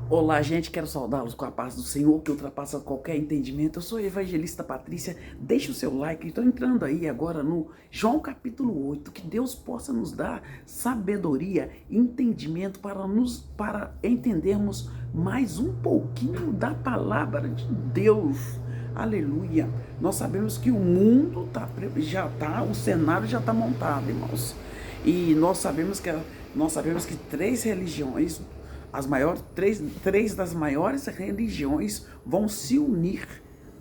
Olá, gente, quero saudá-los com a paz do Senhor, que ultrapassa qualquer entendimento. Eu sou a evangelista Patrícia, deixe o seu like. Estou entrando aí agora no João capítulo 8. Que Deus possa nos dar sabedoria e entendimento para entendermos mais um pouquinho da palavra de Deus. Aleluia. Nós sabemos que o mundo o cenário já está montado, irmãos. E nós sabemos que três religiões, três das maiores religiões, vão se unir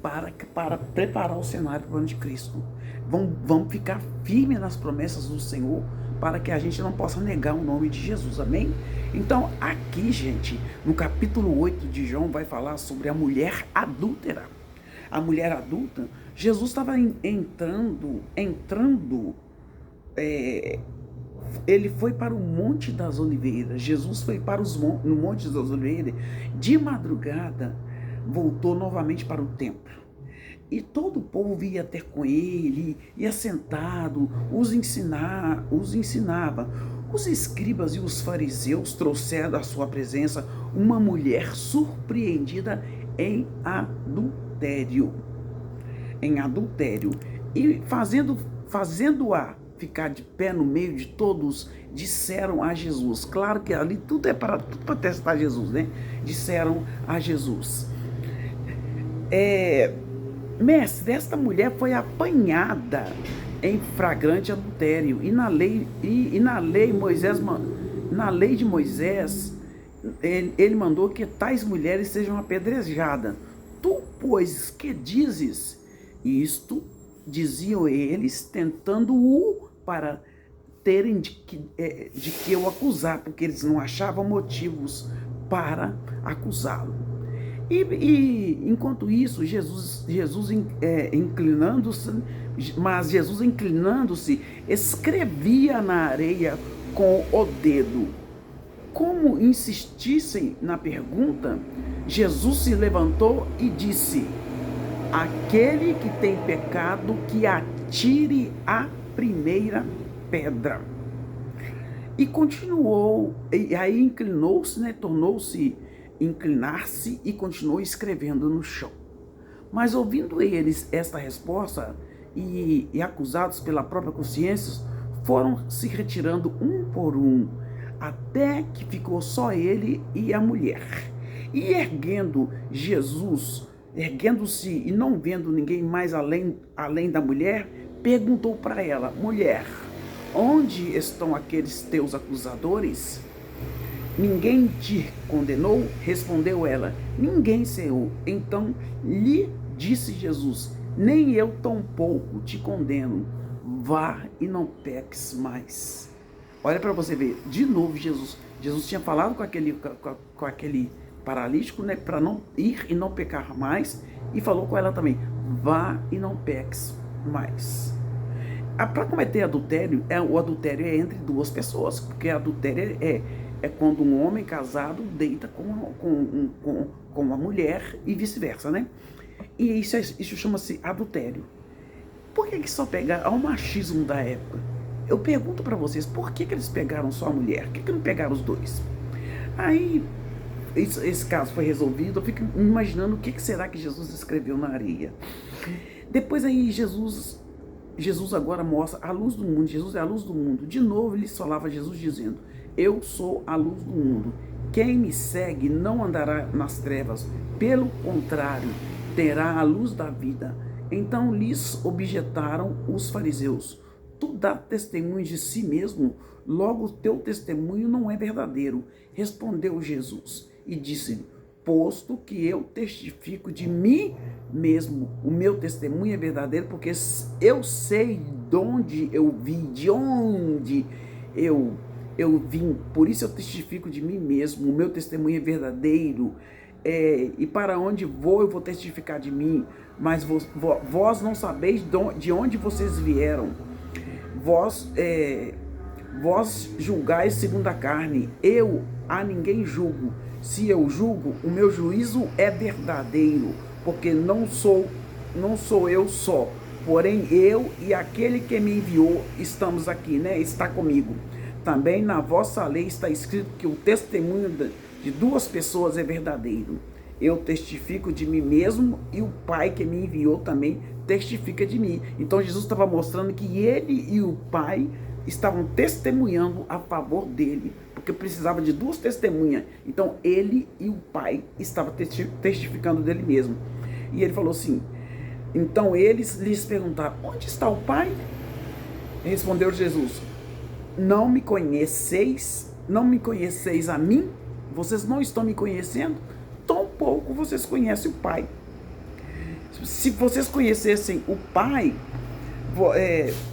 para preparar o cenário para o anticristo. Vão ficar firmes nas promessas do Senhor, para que a gente não possa negar o nome de Jesus, amém? Então aqui, gente, no capítulo 8 de João, vai falar sobre a mulher adúltera. A mulher adulta, Jesus estava entrando, ele foi para o Monte das Oliveiras. Jesus foi para no Monte das Oliveiras. De madrugada, voltou novamente para o templo. E todo o povo ia ter com ele, ia sentado, os ensinava. Os escribas e os fariseus trouxeram à sua presença uma mulher surpreendida em adultério. E fazendo-a ficar de pé no meio de todos, disseram a Jesus. Claro que ali tudo é para testar Jesus, né? Disseram a Jesus: Mestre, esta mulher foi apanhada em flagrante adultério, e na lei de Moisés, ele mandou que tais mulheres sejam apedrejadas. Tu, pois, que dizes? Isto diziam eles, tentando-o para terem de que eu acusar, porque eles não achavam motivos para acusá-lo. E enquanto isso, Jesus inclinando-se, escrevia na areia com o dedo. Como insistissem na pergunta, Jesus se levantou e disse: aquele que tem pecado, que atire a primeira pedra. E continuou, e aí inclinou-se, né? Tornou-se inclinar-se e continuou escrevendo no chão. Mas ouvindo eles esta resposta, e acusados pela própria consciência, foram se retirando um por um, até que ficou só ele e a mulher. E erguendo-se e não vendo ninguém mais além da mulher, perguntou para ela: mulher, onde estão aqueles teus acusadores? Ninguém te condenou? Respondeu ela: ninguém, Senhor. Então lhe disse Jesus: nem eu tampouco te condeno. Vá e não peques mais. Olha para você ver, de novo Jesus tinha falado com aquele paralítico, né, para não ir e não pecar mais, e falou com ela também: vá e não peques mais. Para cometer adultério, o adultério é entre duas pessoas, porque adultério é quando um homem casado deita com uma mulher e vice-versa, né? E isso chama-se adultério. Por que só pegar ao machismo da época? Eu pergunto para vocês, por que eles pegaram só a mulher? Por que não pegaram os dois? Aí, esse caso foi resolvido. Eu fico imaginando o que será que Jesus escreveu na areia. Depois aí Jesus agora mostra a luz do mundo. Jesus é a luz do mundo. De novo lhes falava Jesus dizendo: eu sou a luz do mundo. Quem me segue não andará nas trevas, pelo contrário, terá a luz da vida. Então lhes objetaram os fariseus: tu dá testemunho de si mesmo, logo o teu testemunho não é verdadeiro. Respondeu Jesus e disse: posto que eu testifico de mim mesmo, o meu testemunho é verdadeiro, porque eu sei de onde eu vim, de onde eu vim, por isso eu testifico de mim mesmo, o meu testemunho é verdadeiro. E para onde vou, eu vou testificar de mim, mas vós não sabeis de onde vocês vieram. Vós julgais segundo a carne, eu a ninguém julgo. Se eu julgo, o meu juízo é verdadeiro, porque não sou eu só, porém eu e aquele que me enviou estamos aqui, né? Está comigo. Também na vossa lei está escrito que o testemunho de duas pessoas é verdadeiro. Eu testifico de mim mesmo e o Pai que me enviou também testifica de mim. Então Jesus estava mostrando que ele e o Pai estavam testemunhando a favor dele, porque precisava de duas testemunhas. Então ele e o Pai estavam testificando dele mesmo. E ele falou assim, então eles lhes perguntaram, onde está o Pai? Respondeu Jesus, não me conheceis a mim? Vocês não estão me conhecendo? Tampouco vocês conhecem o Pai. Se vocês conhecessem o Pai,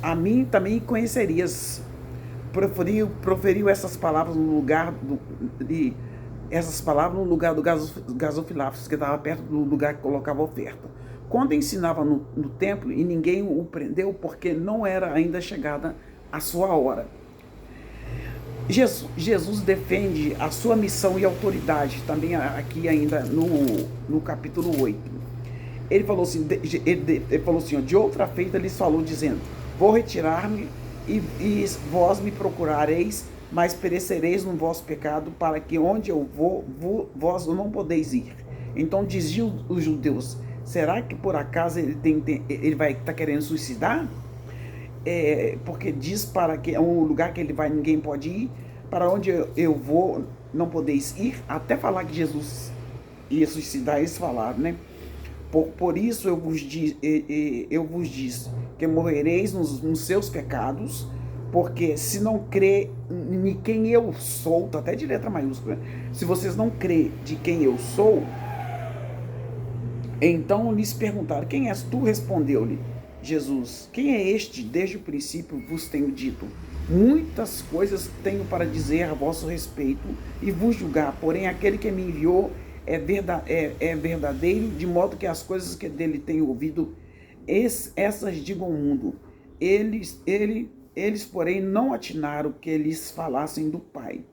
a mim também conhecerias. Proferiu essas palavras no lugar do gasofilácio, que estava perto do lugar que colocava a oferta. Quando ensinava no templo, e ninguém o prendeu, porque não era ainda chegada a sua hora. Jesus defende a sua missão e autoridade, também aqui ainda no capítulo 8. Ele falou assim, de outra feita lhes falou, dizendo, vou retirar-me e vós me procurareis, mas perecereis no vosso pecado, para que onde eu vou, vós não podeis ir. Então diziam os judeus, será que por acaso ele vai estar querendo suicidar? Porque diz para que um lugar que ele vai ninguém pode ir, para onde eu vou não podeis ir, até falar que Jesus ia suicidar, eles falaram, né? Por isso eu vos disse que morrereis nos seus pecados, porque se não crê em quem eu sou, tá até de letra maiúscula, se vocês não crê de quem eu sou, então lhes perguntaram, quem és tu? Respondeu-lhe Jesus, quem é este? Desde o princípio vos tenho dito, muitas coisas tenho para dizer a vosso respeito e vos julgar, porém aquele que me enviou é verdadeiro, de modo que as coisas que dele tenho ouvido, essas digam ao mundo. Eles, porém, não atinaram que lhes falassem do Pai.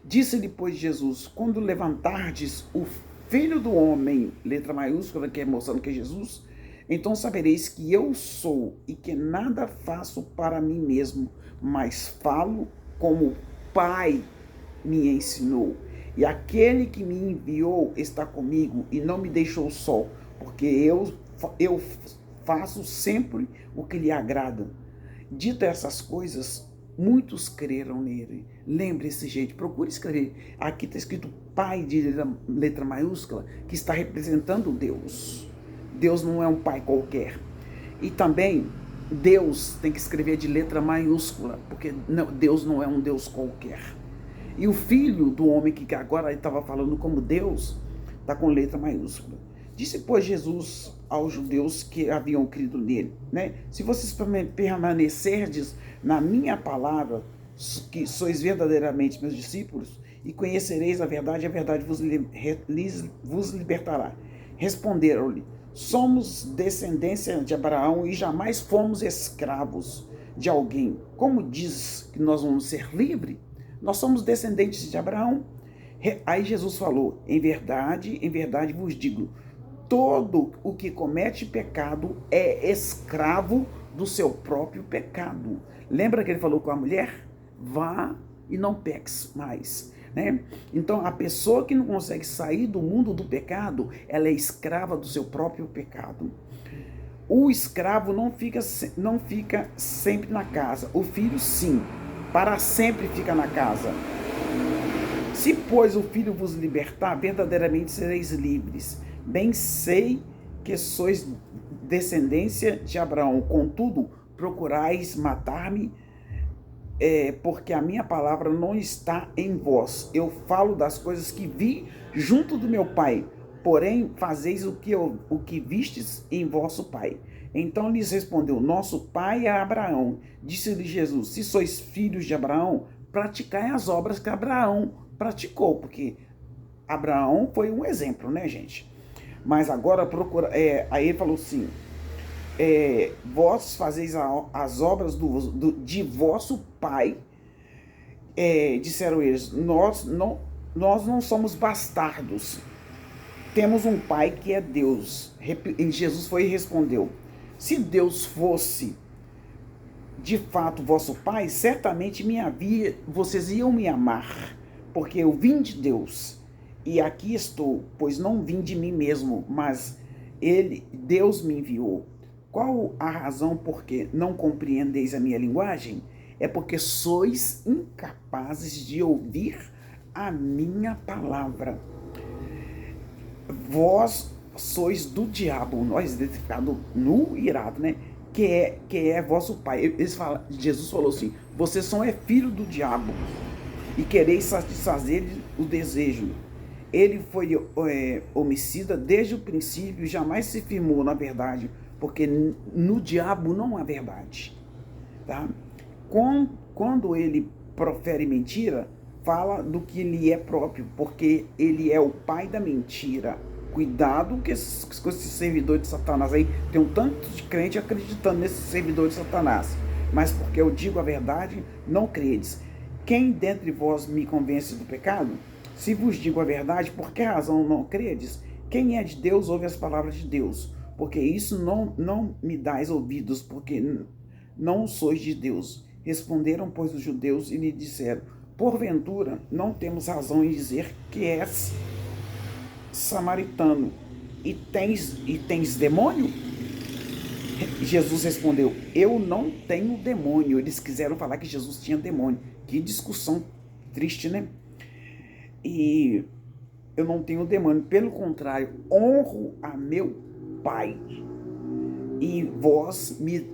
Disse-lhe, pois, Jesus, quando levantardes o Filho do Homem, letra maiúscula, que é mostrando que é Jesus, então sabereis que eu sou e que nada faço para mim mesmo, mas falo como o Pai me ensinou. E aquele que me enviou está comigo e não me deixou só, porque eu faço sempre o que lhe agrada. Dita essas coisas, muitos creram nele. Lembre-se, gente, procure escrever. Aqui está escrito Pai de letra maiúscula, que está representando Deus. Deus não é um pai qualquer. E também Deus tem que escrever de letra maiúscula, porque Deus não é um Deus qualquer. E o Filho do Homem, que agora ele estava falando como Deus, está com letra maiúscula. Disse, pois, Jesus aos judeus que haviam crido nele, né? Se vocês permanecerdes na minha palavra, que sois verdadeiramente meus discípulos, e conhecereis a verdade vos libertará. Responderam-lhe, somos descendência de Abraão e jamais fomos escravos de alguém. Como diz que nós vamos ser livres? Nós somos descendentes de Abraão. Aí Jesus falou, em verdade vos digo, todo o que comete pecado é escravo do seu próprio pecado. Lembra que ele falou com a mulher? Vá e não peques mais, né? Então, a pessoa que não consegue sair do mundo do pecado, ela é escrava do seu próprio pecado. O escravo não fica sempre na casa. O filho, sim, para sempre fica na casa. Se, pois, o Filho vos libertar, verdadeiramente sereis livres. Bem sei que sois descendência de Abraão, contudo, procurais matar-me, porque a minha palavra não está em vós. Eu falo das coisas que vi junto do meu Pai, porém fazeis o que vistes em vosso pai. Então lhes respondeu, nosso pai é Abraão. Disse-lhe Jesus, se sois filhos de Abraão, praticai as obras que Abraão praticou, porque Abraão foi um exemplo, né, gente? Mas agora aí ele falou assim, vós fazeis as obras de vosso pai. Disseram eles, nós não somos bastardos, temos um pai que é Deus. E Jesus foi e respondeu, se Deus fosse de fato vosso pai, certamente vocês iam me amar, porque eu vim de Deus E aqui estou, pois não vim de mim mesmo, mas Deus me enviou. Qual a razão por que não compreendeis a minha linguagem? É porque sois incapazes de ouvir a minha palavra. Vós sois do diabo, nós identificado no irado, né? Que é vosso pai. Jesus falou assim: vocês são filho do diabo e quereis satisfazer o desejo. Ele foi homicida desde o princípio e jamais se firmou na verdade, porque no diabo não há verdade. Tá? Quando ele profere mentira, fala do que lhe é próprio, porque ele é o pai da mentira. Cuidado com esses servidores de Satanás aí. Tem um tanto de crente acreditando nesses servidores de Satanás. Mas porque eu digo a verdade, não credes. Quem dentre vós me convence do pecado? Se vos digo a verdade, por que razão não credes? Quem é de Deus ouve as palavras de Deus. Porque isso não me dais ouvidos, porque não sois de Deus. Responderam, pois, os judeus e lhe disseram: porventura, não temos razão em dizer que és samaritano e tens demônio? Jesus respondeu: eu não tenho demônio. Eles quiseram falar que Jesus tinha demônio. Que discussão triste, né? E eu não tenho demônio, pelo contrário, honro a meu Pai. E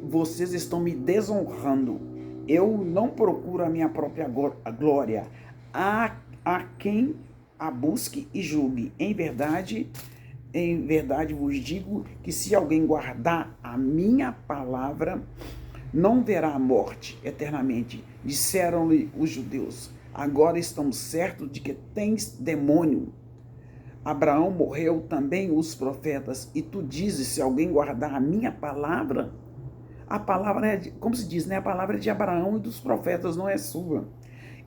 vocês estão me desonrando. Eu não procuro a minha própria glória. Há quem a busque e julgue. Em verdade vos digo que se alguém guardar a minha palavra, não verá a morte eternamente. Disseram-lhe os judeus: agora estamos certos de que tens demônio. Abraão morreu, também os profetas, e tu dizes: se alguém guardar a minha palavra. A palavra é, como se diz, né? A palavra é de Abraão e dos profetas, não é sua.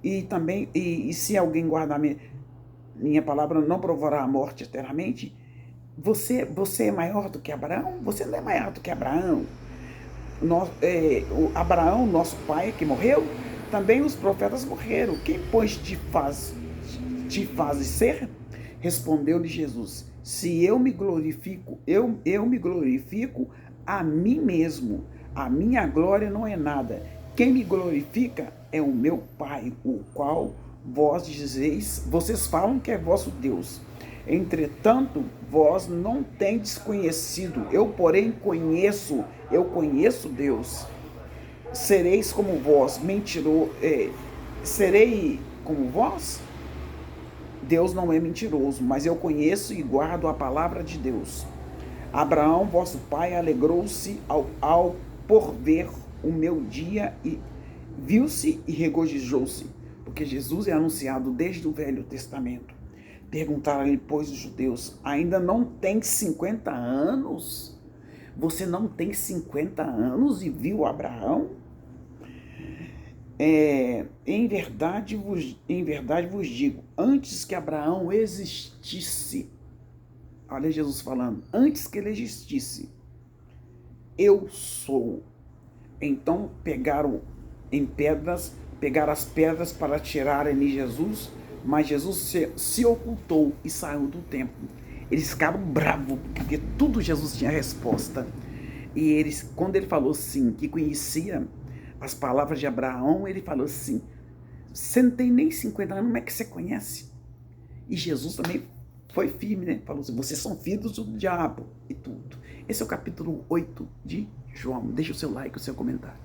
E também, e se alguém guardar minha palavra, não provará a morte eternamente. Você é maior do que Abraão? Você não é maior do que Abraão. Abraão, nosso pai, que morreu, também os profetas morreram. Quem, pois, te faz ser? Respondeu-lhe Jesus: se eu me glorifico, eu me glorifico a mim mesmo. A minha glória não é nada. Quem me glorifica é o meu Pai, o qual vocês falam que é vosso Deus. Entretanto, vós não tendes conhecido. Eu, porém, conheço Deus. Sereis como vós, mentiroso. Serei como vós? Deus não é mentiroso, mas eu conheço e guardo a palavra de Deus. Abraão, vosso pai, alegrou-se por ver o meu dia e viu-se e regozijou-se, porque Jesus é anunciado desde o Velho Testamento. Perguntaram-lhe, pois, os judeus: ainda não tem 50 anos? Você não tem 50 anos e viu Abraão? Em verdade vos digo, antes que Abraão existisse, olha Jesus falando, antes que ele existisse, eu sou. Então pegaram as pedras para tirarem de Jesus, mas Jesus se ocultou e saiu do templo. Eles ficaram bravos, porque tudo Jesus tinha resposta. E quando ele falou assim, que conhecia as palavras de Abraão, ele falou assim: você não tem nem 50 anos, como é que você conhece? E Jesus também foi firme, né? Falou assim: vocês são filhos do diabo e tudo. Esse é o capítulo 8 de João. Deixa o seu like, o seu comentário.